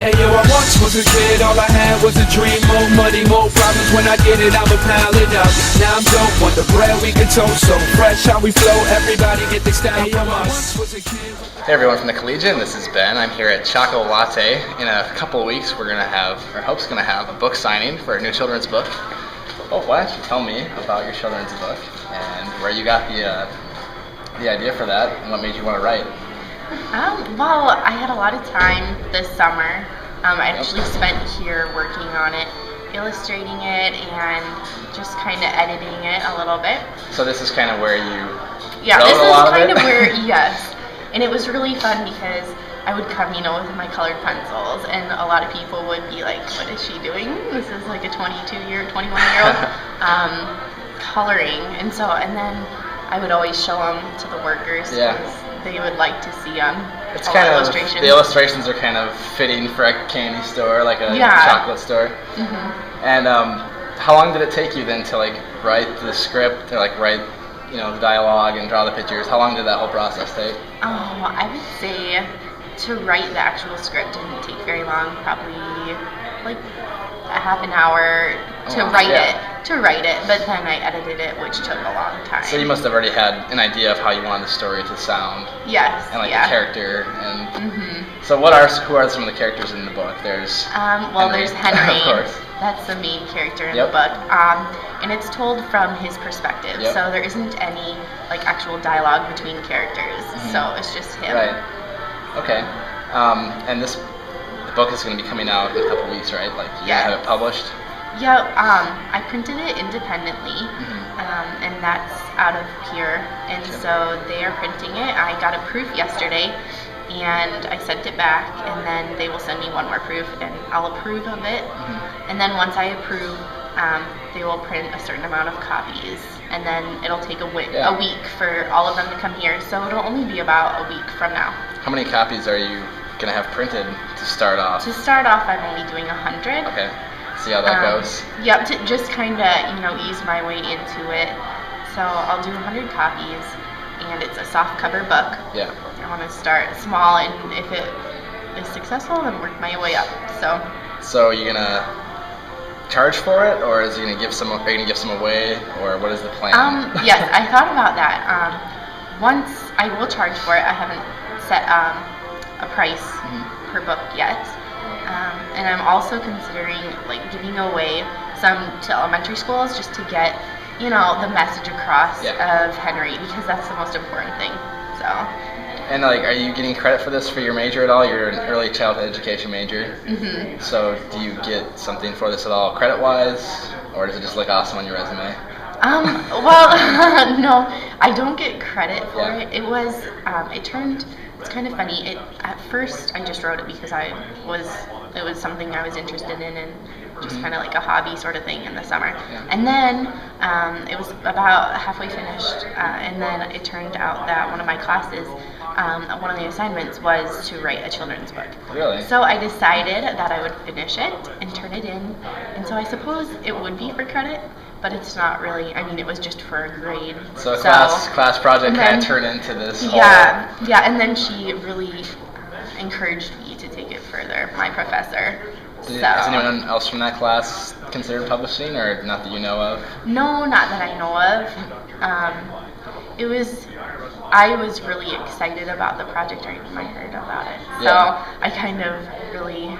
Hey yo, I once was a kid, all I had was a dream. More money, more problems, when I get it, I'ma pile it up. Now I'm dope, want the bread we can toast. So fresh how we flow, everybody get the style. Hey yo, I once was a kid. Hey everyone from the Collegian, this is Ben. I'm here at Choco Latte. In a couple of weeks we're going to have, or Hope's going to have, a book signing for a new children's book. Oh, why don't you tell me about your children's book and where you got the idea for that and what made you want to write? Well, I had a lot of time this summer. I actually spent here working on it, illustrating it, and just kind of editing it a little bit. So this is kind of where you Yeah, wrote this a lot is kind of of it? where, yes. And it was really fun because I would come, with my colored pencils, and a lot of people would be like, what is she doing? This is like a 21-year-old coloring. And then I would always show them to the workers because they would like to see them. It's kind of, the illustrations are kind of fitting for a candy store, like a chocolate store. Mm-hmm. And how long did it take you then to write the script, or write the dialogue and draw the pictures? How long did that whole process take? Oh, I would say to write the actual script didn't take very long, probably like a half an hour to write it, but then I edited it, which took a long time. So you must have already had an idea of how you wanted the story to sound. Yes. And the character and So who are some of the characters in the book? There's there's Henry. Of course. That's the main character in the book. And it's told from his perspective. Yep. So there isn't any actual dialogue between characters. So it's just him. Right. Okay. And the book is going to be coming out in a couple weeks, right? You're going to have it published? Yeah, I printed it independently, and that's out of Pure, and so they are printing it. I got a proof yesterday, and I sent it back, and then they will send me one more proof, and I'll approve of it, and then once I approve, they will print a certain amount of copies, and then it'll take a week for all of them to come here, so it'll only be about a week from now. How many copies are you going to have printed to start off? To start off, I'm only doing 100. Okay. See how that goes? Yep, to just kind of, ease my way into it. So I'll do 100 copies, and it's a soft cover book. Yeah. I want to start small, and if it is successful, then work my way up. So are you gonna charge for it, or are you gonna give some away, or what is the plan? Yes, I thought about that. Once I will charge for it. I haven't set a price per book yet. And I'm also considering giving away some to elementary schools just to get, the message across of Henry, because that's the most important thing. So. And are you getting credit for this for your major at all? You're an early childhood education major. Mm-hmm. So do you get something for this at all, credit-wise, or does it just look awesome on your resume? Well, no, I don't get credit for it. It was, it's kind of funny. At first, I just wrote it because it was something I was interested in, and just kind of like a hobby sort of thing in the summer. Yeah. And then it was about halfway finished, and then it turned out that one of my classes, one of the assignments was to write a children's book. Really? So I decided that I would finish it and turn it in, and so I suppose it would be for credit, but it's not really. I mean, it was just for a grade. So a class project kind of turned into this whole... Yeah, and then she really encouraged me to take it further, my professor. Is anyone else from that class considered publishing, or not that you know of? No, not that I know of. I was really excited about the project right when I heard about it. So I kind of really,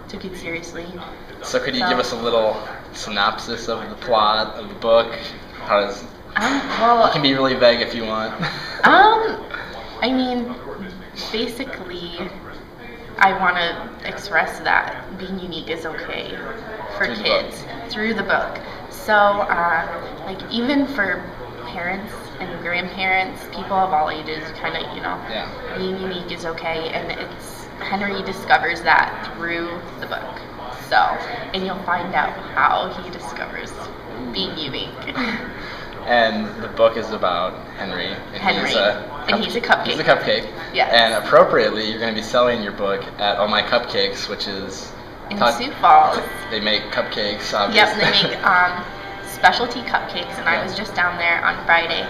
took it seriously. So could you give us a little synopsis of the plot of the book? It can be really vague if you want. I mean, basically, I want to express that being unique is okay for kids through the book. So, even for parents and grandparents, people of all ages, kind of, being unique is okay, and Henry discovers that through the book. So, and you'll find out how he discovers being unique. And the book is about Henry. And he's a cupcake. He's a cupcake. Yes. And appropriately, you're going to be selling your book at Oh My Cupcakes, which is... in Sioux Falls. They make cupcakes, obviously. Yep, they make specialty cupcakes, and I was just down there on Friday.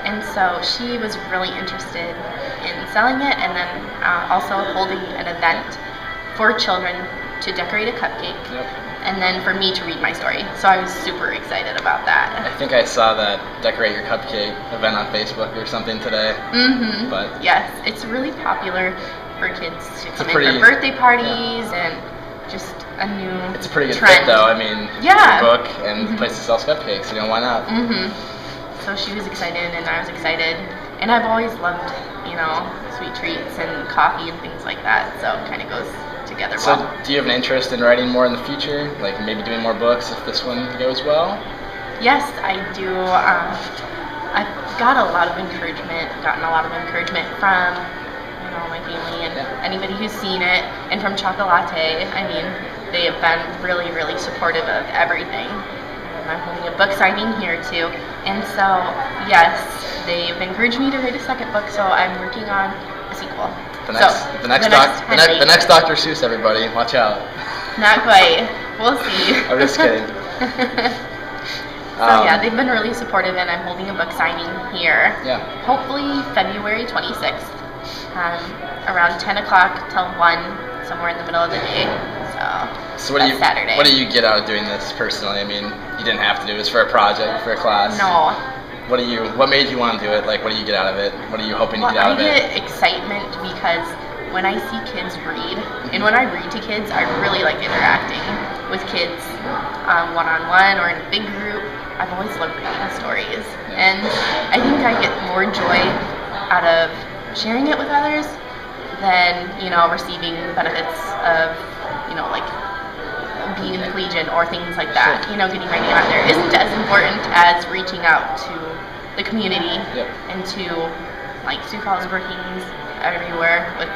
And so she was really interested in selling it, and then also holding an event for children to decorate a cupcake, and then for me to read my story. So I was super excited about that. I think I saw that Decorate Your Cupcake event on Facebook or something today. But yes, it's really popular for kids to come in for birthday parties and just a new It's a pretty good trend. fit, though. I mean, Yeah. your book and the place that sells cupcakes, you know, why not? So she was excited and I was excited, and I've always loved, you know, sweet treats and coffee and things like that, so it kind of goes together So well. do you have an interest in writing more in the future? Like maybe doing more books if this one goes well? Yes, I do. I've gotten a lot of encouragement from, you know, my family and anybody who's seen it, and from Chocolate. I mean, they have been really, really supportive of everything. I'm holding a book signing here too, and so yes, they've encouraged me to write a second book. So I'm working on a sequel. The next Dr. Seuss, everybody, watch out. Not quite. We'll see. I'm just kidding. So yeah, they've been really supportive, and I'm holding a book signing here. Yeah. Hopefully February 26th, around 10 o'clock till 1, somewhere in the middle of the day. So what Saturday. What do you get out of doing this personally? I mean, you didn't have to do this for a project, for a class. No. What made you want to do it? Like, what do you get out of it? What are you hoping to get out of it? I get excitement because when I see kids read, and when I read to kids, I really like interacting with kids one-on-one or in a big group. I've always loved reading stories, and I think I get more joy out of sharing it with others than, you know, receiving the benefits of, you know, like being in the Collegian or things like that. You know, getting my name out there isn't as important as reaching out to the community and to, like, Sioux Falls Brookings, everywhere with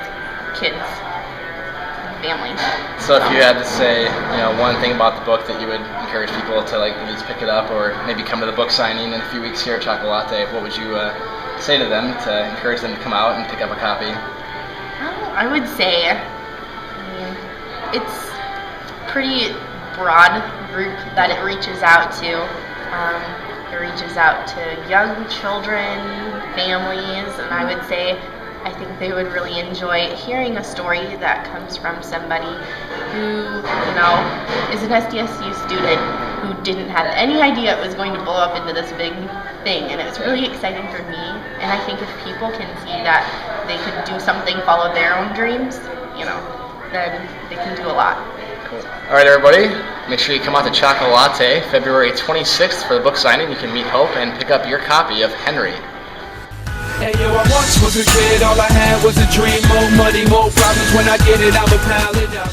kids and families. So if you had to say, you know, one thing about the book that you would encourage people to, like, at least pick it up or maybe come to the book signing in a few weeks here at Chocolate, what would you say to them to encourage them to come out and pick up a copy? I would say, it's pretty broad group that it reaches out to. It reaches out to young children, families, and I would say I think they would really enjoy hearing a story that comes from somebody who, you know, is an SDSU student who didn't have any idea it was going to blow up into this big thing, and it was really exciting for me. And I think if people can see that they could do something, follow their own dreams, you know, then they can do a lot. Cool. All right, everybody, make sure you come out to Chocolate February 26th for the book signing. You can meet Hope and pick up your copy of Henry. Hey yo, I once was a kid, all I had was a dream. More money, more problems. When I get it, I'ma pile it up.